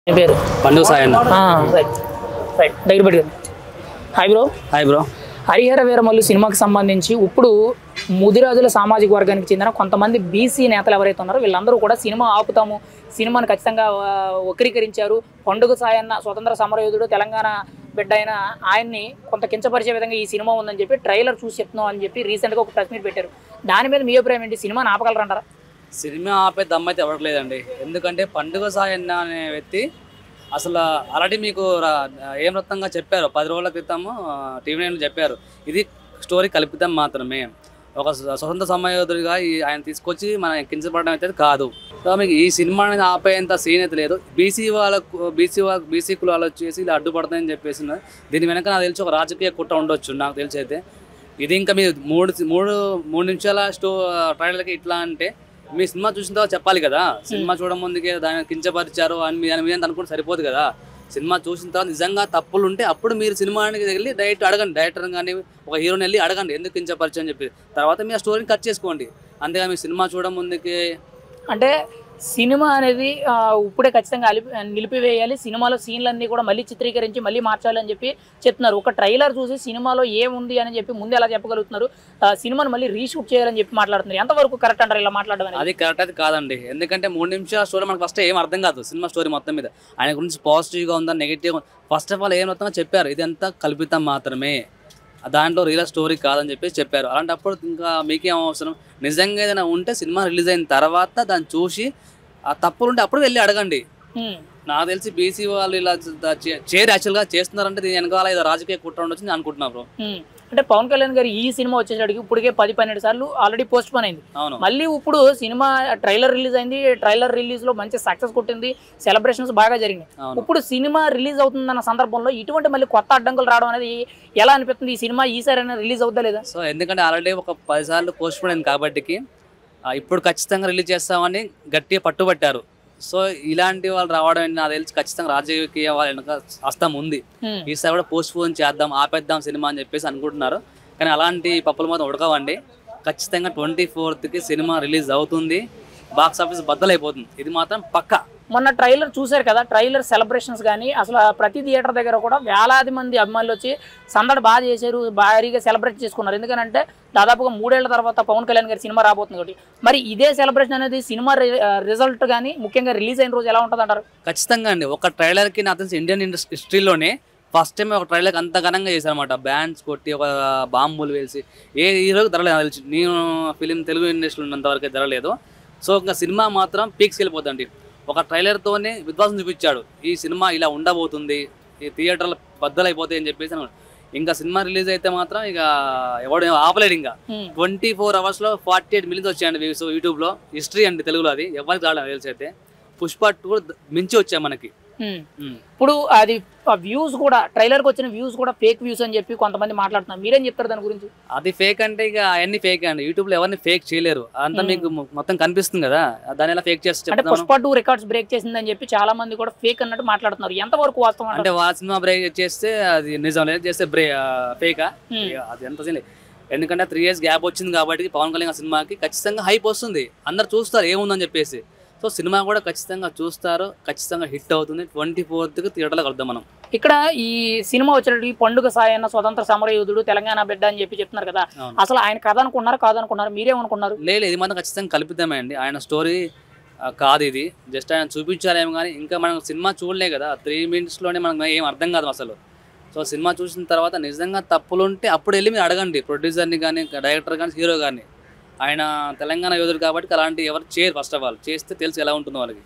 మీ పేరు? పండుగ Sayanna. Right right దగ్గర పెట్టుకోండి. Hi bro. Hi bro. Harihara Veeramallu సినిమాకి సంబంధించి ఇప్పుడు ముదిరాజుల సామాజిక వర్గానికి చెందిన కొంతమంది బీసీ నేతలు ఎవరైతే ఉన్నారో వీళ్ళందరూ కూడా సినిమా ఆపుతాము, సినిమాను ఖచ్చితంగా వక్రీకరించారు, పండుగ సాయన్న స్వతంత్ర సమరయోధుడు తెలంగాణ బిడ్డ అయిన ఆయన్ని కొంత కించపరిచే విధంగా ఈ సినిమా ఉందని చెప్పి ట్రైలర్ చూసి చెప్తున్నాం అని చెప్పి రీసెంట్గా ఒక ప్రెస్ మీట్ పెట్టారు. దాని మీద మీ అభిప్రాయం ఏంటి? సినిమాని ఆపగలరంటారా? సినిమా ఆపే దమ్మైతే ఇవ్వట్లేదండి. ఎందుకంటే పండుగ సాయన్న అనే వ్యక్తి అసలు ఆల్రెడీ మీకు ఏం వృత్తంగా చెప్పారు 10 రోజుల క్రితము టీవీ9లో చెప్పారు. ఇది స్టోరీ కల్పితం మాత్రమే, ఒక స్వతంత్ర సమరయోధుడిగా ఆయన తీసుకొచ్చి మన కించపడడం అయితే కాదు. సో మీకు ఈ సినిమా అనేది ఆపేంత సీన్ అయితే లేదు. బీసీ కులాలు వచ్చేసి ఇలా అడ్డుపడతాయని చెప్పేసి దీని వెనక నాకు తెలిసి ఒక రాజకీయ కుట్ర ఉండొచ్చు నాకు తెలిసి అయితే. ఇది ఇంకా మీరు మూడు నిమిషాల ట్రైలర్కి ఇట్లా అంటే మీ సినిమా చూసిన తర్వాత చెప్పాలి కదా. సినిమా చూడడం ముందుకే దాన్ని కించపరిచారు అని మీద అనుకుంటే సరిపోదు కదా. సినిమా చూసిన తర్వాత నిజంగా తప్పులు ఉంటే అప్పుడు మీరు సినిమాకి వెళ్ళి డైరెక్ట్ అడగండి, డైరెక్టర్ కానీ ఒక హీరోని వెళ్ళి అడగండి ఎందుకు కించపరిచు అని చెప్పి. తర్వాత మీ ఆ స్టోరీని కట్ చేసుకోండి. అంతేగా మీ సినిమా చూడడం ముందుకే అంటే సినిమా అనేది ఇప్పుడే ఖచ్చితంగా నిలిపివేయాలి, సినిమాలో సీన్లన్నీ కూడా మళ్ళీ చిత్రీకరించి మళ్ళీ మార్చాలి అని చెప్పి చెప్తున్నారు. ఒక ట్రైలర్ చూసి సినిమాలో ఏముంది అని చెప్పి ముందు ఎలా చెప్పగలుగుతున్నారు? సినిమాను మళ్ళీ రీషూట్ చేయాలని చెప్పి మాట్లాడుతున్నారు. ఎంతవరకు కరెక్ట్ అంటారు ఇలా మాట్లాడడం? అది కరెక్ట్ అయితే కాదండి. ఎందుకంటే 3 నిమిషాల స్టోరీ మనకు ఫస్ట్ ఏం అర్థం కాదు. సినిమా స్టోరీ మొత్తం మీద ఆయన గురించి పాజిటివ్గా ఉందా నెగిటివ్గా ఫస్ట్ ఆఫ్ ఆల్ ఏం మొత్తంగా చెప్పారు, ఇదంతా కల్పితం మాత్రమే, దాంట్లో రియల్ స్టోరీ కాదని చెప్పేసి చెప్పారు. అలాంటప్పుడు ఇంకా మీకేం అవసరం? నిజంగా ఏదైనా ఉంటే సినిమా రిలీజ్ అయిన తర్వాత దాన్ని చూసి ఆ తప్పులు ఉంటే అప్పుడు వెళ్ళి అడగండి. నాకు తెలిసి బీసీ వాళ్ళు ఇలా యాక్చువల్గా చేస్తున్నారంటే దీని వెనకాల ఏదో రాజకీయ కుట్ర ఉండొచ్చు నేను అనుకుంటున్నా బ్రో. అంటే పవన్ కళ్యాణ్ గారు ఈ సినిమా వచ్చేసరికి ఇప్పటికే 10-12 సార్లు ఆల్రెడీ పోస్ట్ పోన్ అయింది. మళ్ళీ ఇప్పుడు సినిమా ట్రైలర్ రిలీజ్ అయింది, ట్రైలర్ రిలీజ్ లో మంచి సక్సెస్ కొట్టింది, సెలబ్రేషన్స్ బాగా జరిగినాయి. ఇప్పుడు సినిమా రిలీజ్ అవుతుందన్న సందర్భంలో ఇటువంటి మళ్ళీ కొత్త అడ్డంకులు రావడం అనేది ఎలా అనిపిస్తుంది? ఈ సినిమా ఈసారి రిలీజ్ అవుతా లేదా? సో ఎందుకంటే ఆల్రెడీ ఒక 10 సార్లు పోస్ట్ పోన్ అయింది కాబట్టి ఇప్పుడు ఖచ్చితంగా రిలీజ్ చేస్తామని గట్టిగా పట్టుబట్టారు. సో ఇలాంటి వాళ్ళు రావడం నాకు తెలిసి ఖచ్చితంగా రాజకీయ వాళ్ళ వెనక హస్తం ఉంది. ఈసారి కూడా పోస్ట్ పోన్ చేద్దాం, ఆపేద్దాం సినిమా అని చెప్పేసి అనుకుంటున్నారు. కానీ అలాంటి పప్పులు మాత్రం ఉడకవండి. ఖచ్చితంగా 24కి సినిమా రిలీజ్ అవుతుంది, బాక్స్ ఆఫీస్ బద్దలైపోతుంది, ఇది మాత్రం పక్కా. మొన్న ట్రైలర్ చూశారు కదా, ట్రైలర్ సెలబ్రేషన్స్ కానీ అసలు ప్రతి థియేటర్ దగ్గర కూడా వేలాది మంది అభిమానులు వచ్చి సందడి బాగా చేశారు, భారీగా సెలబ్రేట్ చేసుకున్నారు. ఎందుకంటే దాదాపుగా 3 ఏళ్ల తర్వాత పవన్ కళ్యాణ్ గారి సినిమా రాబోతుంది కాబట్టి మరి ఇదే సెలబ్రేషన్ అనేది సినిమా రిజల్ట్ కానీ ముఖ్యంగా రిలీజ్ అయిన రోజు ఎలా ఉంటుంది అంటారు? ఖచ్చితంగా అండి. ఒక ట్రైలర్కి నాకు తెలిసి ఇండియన్ హిస్టరీలోనే ఫస్ట్ టైం ఒక ట్రైలర్కి అంత ఘనంగా చేశారనమాట. బ్యాండ్స్ కొట్టి ఒక బాంబులు వేసి ఏ హీరోకి ధరలేదు నాకు తెలిసి. నేను ఫిలిం తెలుగు ఇండస్ట్రీలో ఉన్నంతవరకు ధరలేదు. సో ఇంకా సినిమా మాత్రం పీక్స్కి వెళ్ళిపోతుంది. ఒక ట్రైలర్తోనే విశ్వాసం చూపించాడు, ఈ సినిమా ఇలా ఉండబోతుంది, ఈ థియేటర్లు బద్దలైపోతాయి అని చెప్పేసి. ఇంకా సినిమా రిలీజ్ అయితే మాత్రం ఇక ఎవడు ఆపలేడు. ఇంకా 24 అవర్స్లో 48 మిలియన్స్ వచ్చాయండి వ్యూస్ యూట్యూబ్లో. హిస్టరీ అండి తెలుగులో, అది ఎవరికి రావడం తెలిసి అయితే. పుష్ప 2 మించి వచ్చాయి మనకి. ఇప్పుడు అది వ్యూస్ కూడా ట్రైలర్కి వచ్చిన వ్యూస్ కూడా ఫేక్ వ్యూస్ అని చెప్పి కొంతమంది మాట్లాడుతున్నారు. మీరేం చెప్తారు దాని గురించి? అది ఫేక్ అంటే ఇక అవన్నీ ఫేక్ అండి. యూట్యూబ్లో ఎవరిని ఫేక్ చేయలేరు, అంతా మీకు మొత్తం కనిపిస్తుంది కదా, దాని ఎలా ఫేక్ చేస్తే. అంటే పుష్ప 2 రికార్డ్స్ బ్రేక్ చేసిందని చెప్పి చాలా మంది కూడా ఫేక్ అన్నట్టు మాట్లాడుతున్నారు. ఎంతవరకు వాస్తవం? అంటే సినిమా బ్రేక్ చేస్తే అది నిజం, లేదు చేస్తే ఫేకా? అది ఎంత లేదు. ఎందుకంటే 3 years గ్యాప్ వచ్చింది కాబట్టి పవన్ కళ్యాణ్ సినిమాకి ఖచ్చితంగా హైప్ వస్తుంది, అందరు చూస్తారు ఏముందని చెప్పేసి. సో సినిమా కూడా ఖచ్చితంగా చూస్తారు, ఖచ్చితంగా హిట్ అవుతుంది. 24కి థియేటర్లో కలుద్దాం మనం. ఇక్కడ ఈ సినిమా వచ్చేటప్పటికి పండుగ సాయన్న స్వతంత్ర సమరయోధుడు తెలంగాణ బిడ్డ అని చెప్పి చెప్తున్నారు కదా, అసలు ఆయన కథ అనుకున్నారు కాదనుకున్నారు? మీరేమనుకున్నారు? లేదు, ఇది మాత్రం ఖచ్చితంగా కల్పితమే అండి. ఆయన స్టోరీ కాదు, ఇది జస్ట్ ఆయన చూపించారేమో కానీ ఇంకా మనం సినిమా చూడలే కదా. 3 minutesలోనే మనకు ఏం అర్థం కాదు అసలు. సో సినిమా చూసిన తర్వాత నిజంగా తప్పులుంటే అప్పుడు వెళ్ళి మీరు అడగండి ప్రొడ్యూసర్ని కానీ, డైరెక్టర్ కానీ, హీరో కానీ. ఆయన తెలంగాణ యోధుడు కాబట్టి అలాంటి ఎవరు చేయరు. ఫస్ట్ ఆఫ్ ఆల్ చేస్తే తెలుసు ఎలా ఉంటుందో వాళ్ళకి.